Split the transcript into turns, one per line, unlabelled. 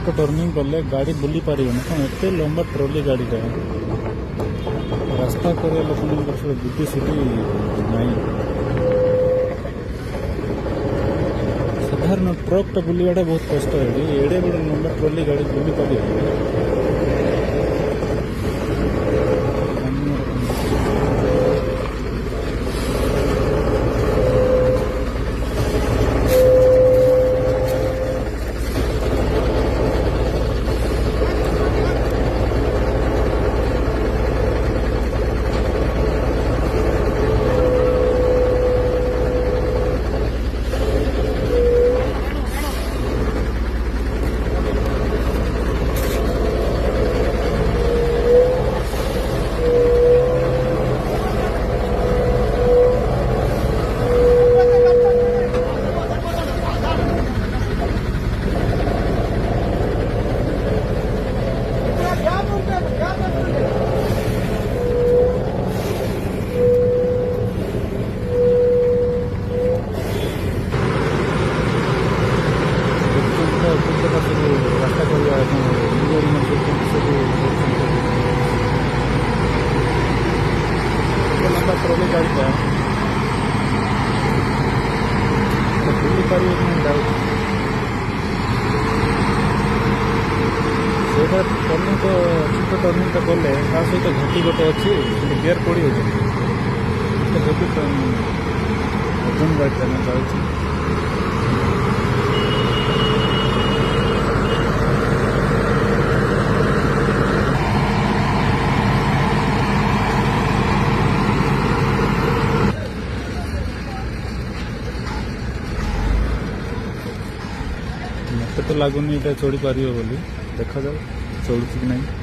को टर्निंग कले गाड़ी बुली पारिबन कौन एत लंबा ट्रॉली गाड़ी का रास्ता कर लोक बुद्धि सीटी नहीं साधारण ट्रक टा बुलवाटा बहुत कष्ट है एड़े बड़े लंबा ट्रॉली गाड़ी बुली पार रास्ता लंबा ट्रॉली गाड़ी का बुली पार से टर्निंग तो छोट टर्निंग तो कले ता सहित घटी गोटे अच्छी गियर पड़ी ओजन गाड़ी चलना मत तो लगुनि ये चढ़ी पार बोली देखा जाओ चढ़ुच कि नहीं।